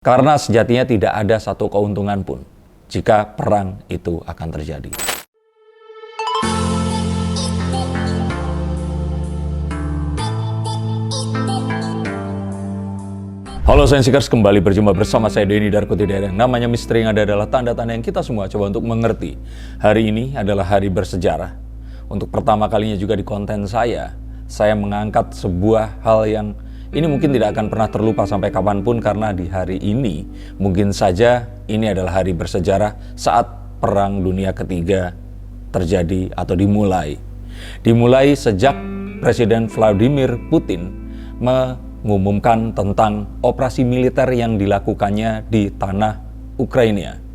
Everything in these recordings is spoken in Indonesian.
Karena sejatinya tidak ada satu keuntungan pun jika perang itu akan terjadi. Halo Sainsikers, kembali berjumpa bersama saya Denny Darkotidera. Namanya misteri yang ada adalah tanda-tanda yang kita semua coba untuk mengerti. Hari ini adalah hari bersejarah. Untuk pertama kalinya juga di konten saya mengangkat sebuah hal yang ini mungkin tidak akan pernah terlupa sampai kapanpun, karena di hari ini mungkin saja ini adalah hari bersejarah saat Perang Dunia Ketiga terjadi atau dimulai. Dimulai sejak Presiden Vladimir Putin mengumumkan tentang operasi militer yang dilakukannya di tanah Ukraina.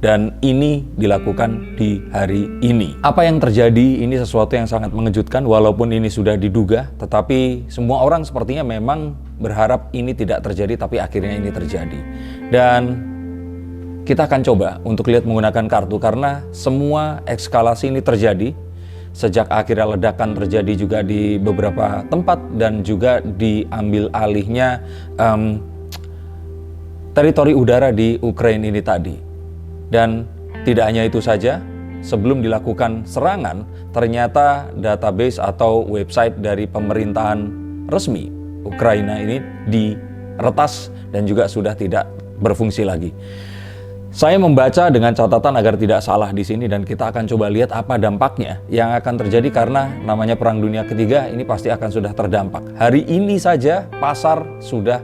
Dan ini dilakukan di hari ini. Apa yang terjadi ini sesuatu yang sangat mengejutkan, walaupun ini sudah diduga, tetapi semua orang sepertinya memang berharap ini tidak terjadi, tapi akhirnya ini terjadi. Dan kita akan coba untuk lihat menggunakan kartu, karena semua eskalasi ini terjadi sejak akhirnya ledakan terjadi juga di beberapa tempat, dan juga diambil alihnya teritori udara di Ukraina ini tadi. Dan tidak hanya itu saja, sebelum dilakukan serangan, ternyata database atau website dari pemerintahan resmi Ukraina ini diretas dan juga sudah tidak berfungsi lagi. Saya membaca dengan catatan agar tidak salah di sini, dan kita akan coba lihat apa dampaknya yang akan terjadi, karena namanya Perang Dunia Ketiga ini pasti akan sudah terdampak. Hari ini saja pasar sudah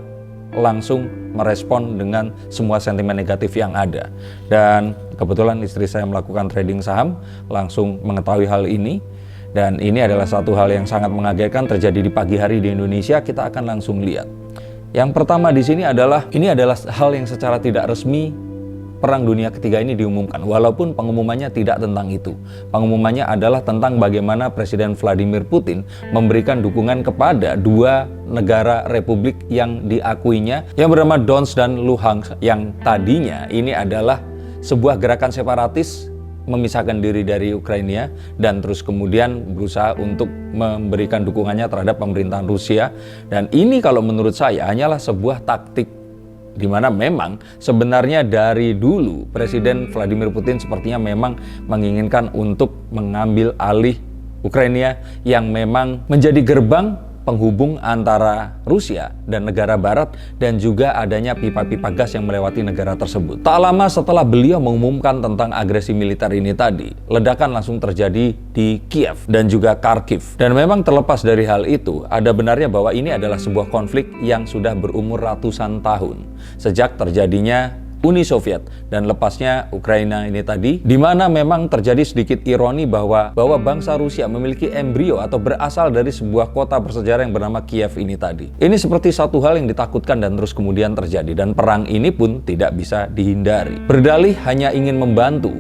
langsung merespon dengan semua sentimen negatif yang ada. Dan kebetulan istri saya melakukan trading saham, langsung mengetahui hal ini. Dan ini adalah satu hal yang sangat mengagetkan terjadi di pagi hari di Indonesia. Kita akan langsung lihat. Yang pertama di sini adalah, ini adalah hal yang secara tidak resmi Perang Dunia Ketiga ini diumumkan, walaupun pengumumannya tidak tentang itu. Pengumumannya adalah tentang bagaimana Presiden Vladimir Putin memberikan dukungan kepada dua negara republik yang diakuinya, yang bernama Donetsk dan Luhansk, yang tadinya ini adalah sebuah gerakan separatis memisahkan diri dari Ukraina, dan terus kemudian berusaha untuk memberikan dukungannya terhadap pemerintahan Rusia. Dan ini kalau menurut saya hanyalah sebuah taktik, di mana memang sebenarnya dari dulu Presiden Vladimir Putin sepertinya memang menginginkan untuk mengambil alih Ukraina, yang memang menjadi gerbang penghubung antara Rusia dan negara barat, dan juga adanya pipa-pipa gas yang melewati negara tersebut. Tak lama setelah beliau mengumumkan tentang agresi militer ini tadi, ledakan langsung terjadi di Kiev dan juga Kharkiv. Dan memang terlepas dari hal itu, ada benarnya bahwa ini adalah sebuah konflik yang sudah berumur ratusan tahun sejak terjadinya Uni Soviet dan lepasnya Ukraina ini tadi, di mana memang terjadi sedikit ironi bahwa bangsa Rusia memiliki embrio atau berasal dari sebuah kota bersejarah yang bernama Kiev ini tadi. Ini seperti satu hal yang ditakutkan dan terus kemudian terjadi, dan perang ini pun tidak bisa dihindari. Berdalih hanya ingin membantu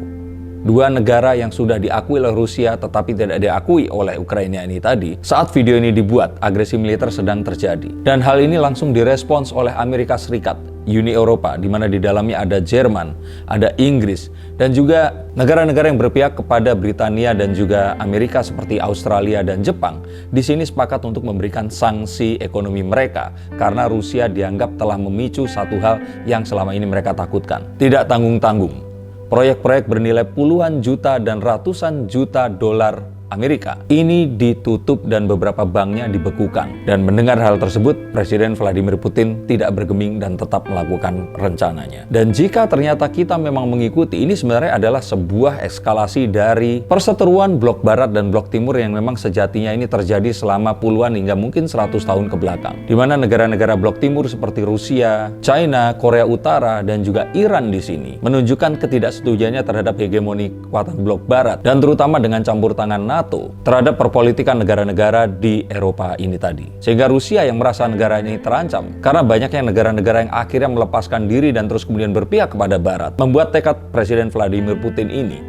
dua negara yang sudah diakui oleh Rusia tetapi tidak diakui oleh Ukraina ini tadi. Saat video ini dibuat, agresi militer sedang terjadi, dan hal ini langsung direspons oleh Amerika Serikat, Uni Eropa, di mana di dalamnya ada Jerman, ada Inggris, dan juga negara-negara yang berpihak kepada Britania dan juga Amerika seperti Australia dan Jepang. Di sini sepakat untuk memberikan sanksi ekonomi mereka karena Rusia dianggap telah memicu satu hal yang selama ini mereka takutkan. Tidak tanggung-tanggung, proyek-proyek bernilai puluhan juta dan ratusan juta dolar Amerika ini ditutup dan beberapa banknya dibekukan. Dan mendengar hal tersebut, Presiden Vladimir Putin tidak bergeming dan tetap melakukan rencananya. Dan jika ternyata kita memang mengikuti, ini sebenarnya adalah sebuah eskalasi dari perseteruan blok barat dan blok timur yang memang sejatinya ini terjadi selama puluhan hingga mungkin 100 tahun ke belakang, di mana negara-negara blok timur seperti Rusia, China, Korea Utara, dan juga Iran di sini menunjukkan ketidaksetujuannya terhadap hegemoni kekuatan blok barat, dan terutama dengan campur tangan NATO terhadap perpolitikan negara-negara di Eropa ini tadi. Sehingga Rusia yang merasa negara ini terancam karena banyaknya negara-negara yang akhirnya melepaskan diri dan terus kemudian berpihak kepada Barat, membuat tekad Presiden Vladimir Putin ini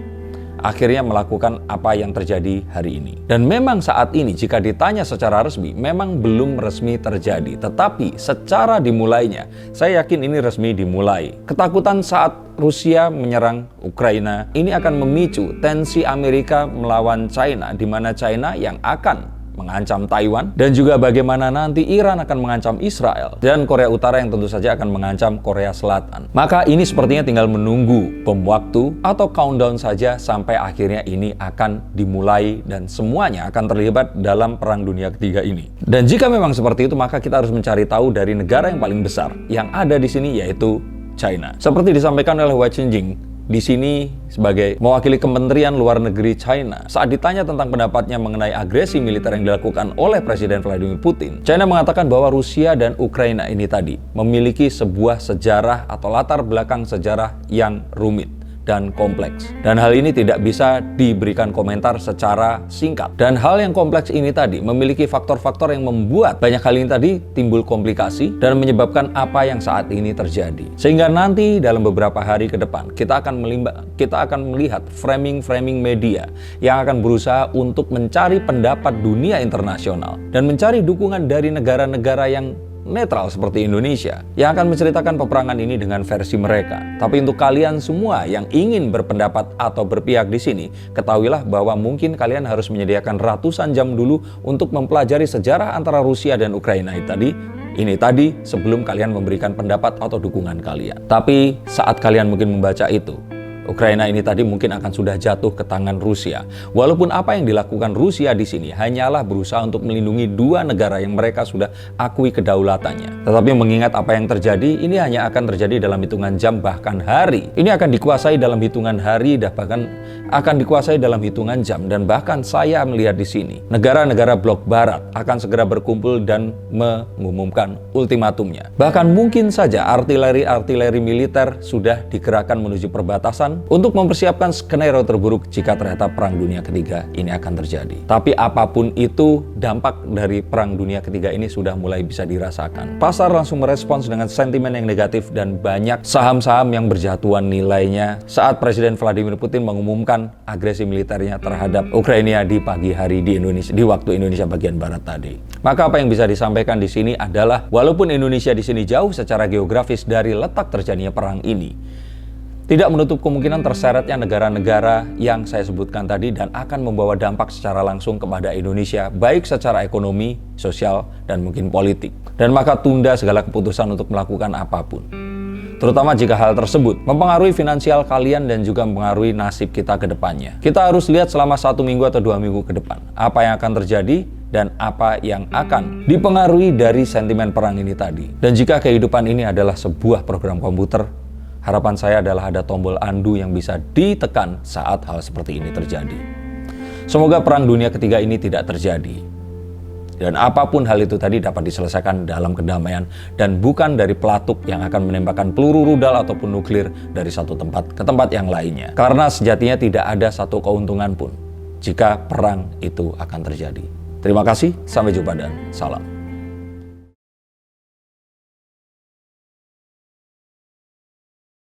akhirnya melakukan apa yang terjadi hari ini. Dan memang saat ini jika ditanya secara resmi, memang belum resmi terjadi, tetapi secara dimulainya, saya yakin ini resmi dimulai. Ketakutan saat Rusia menyerang Ukraina ini akan memicu tensi Amerika melawan China, di mana China yang akan mengancam Taiwan, dan juga bagaimana nanti Iran akan mengancam Israel, dan Korea Utara yang tentu saja akan mengancam Korea Selatan. Maka ini sepertinya tinggal menunggu bom waktu atau countdown saja sampai akhirnya ini akan dimulai dan semuanya akan terlibat dalam Perang Dunia Ketiga ini. Dan jika memang seperti itu, maka kita harus mencari tahu dari negara yang paling besar yang ada di sini, yaitu China. Seperti disampaikan oleh Wei Qinjing di sini sebagai mewakili Kementerian Luar Negeri China, saat ditanya tentang pendapatnya mengenai agresi militer yang dilakukan oleh Presiden Vladimir Putin, China mengatakan bahwa Rusia dan Ukraina ini tadi memiliki sebuah sejarah atau latar belakang sejarah yang rumit dan kompleks. Dan hal ini tidak bisa diberikan komentar secara singkat. Dan hal yang kompleks ini tadi memiliki faktor-faktor yang membuat banyak hal ini tadi timbul komplikasi dan menyebabkan apa yang saat ini terjadi. Sehingga nanti dalam beberapa hari ke depan kita akan melihat framing-framing media yang akan berusaha untuk mencari pendapat dunia internasional dan mencari dukungan dari negara-negara yang netral seperti Indonesia yang akan menceritakan peperangan ini dengan versi mereka. Tapi untuk kalian semua yang ingin berpendapat atau berpihak di sini, ketahuilah bahwa mungkin kalian harus menyediakan ratusan jam dulu untuk mempelajari sejarah antara Rusia dan Ukraina ini tadi sebelum kalian memberikan pendapat atau dukungan kalian. Tapi saat kalian mungkin membaca itu, Ukraina ini tadi mungkin akan sudah jatuh ke tangan Rusia. Walaupun apa yang dilakukan Rusia di sini hanyalah berusaha untuk melindungi dua negara yang mereka sudah akui kedaulatannya. Tetapi mengingat apa yang terjadi, ini hanya akan terjadi dalam hitungan jam bahkan hari. Ini akan dikuasai dalam hitungan hari dan bahkan akan dikuasai dalam hitungan jam. Dan bahkan saya melihat di sini negara-negara blok barat akan segera berkumpul dan mengumumkan ultimatumnya. Bahkan mungkin saja artileri militer sudah dikerahkan menuju perbatasan untuk mempersiapkan skenario terburuk jika ternyata Perang Dunia Ketiga ini akan terjadi. Tapi apapun itu, dampak dari Perang Dunia Ketiga ini sudah mulai bisa dirasakan. Pasar langsung merespons dengan sentimen yang negatif dan banyak saham-saham yang berjatuhan nilainya saat Presiden Vladimir Putin mengumumkan agresi militernya terhadap Ukraina di pagi hari di waktu Indonesia bagian barat tadi. Maka apa yang bisa disampaikan di sini adalah walaupun Indonesia di sini jauh secara geografis dari letak terjadinya perang ini, tidak menutup kemungkinan terseretnya negara-negara yang saya sebutkan tadi dan akan membawa dampak secara langsung kepada Indonesia, baik secara ekonomi, sosial, dan mungkin politik. Dan maka tunda segala keputusan untuk melakukan apapun. Terutama jika hal tersebut mempengaruhi finansial kalian dan juga mempengaruhi nasib kita ke depannya. Kita harus lihat selama 1 minggu atau 2 minggu ke depan, apa yang akan terjadi dan apa yang akan dipengaruhi dari sentimen perang ini tadi. Dan jika kehidupan ini adalah sebuah program komputer, harapan saya adalah ada tombol undo yang bisa ditekan saat hal seperti ini terjadi. Semoga Perang Dunia Ketiga ini tidak terjadi. Dan apapun hal itu tadi dapat diselesaikan dalam kedamaian dan bukan dari pelatuk yang akan menembakkan peluru rudal ataupun nuklir dari satu tempat ke tempat yang lainnya. Karena sejatinya tidak ada satu keuntungan pun jika perang itu akan terjadi. Terima kasih, sampai jumpa dan salam.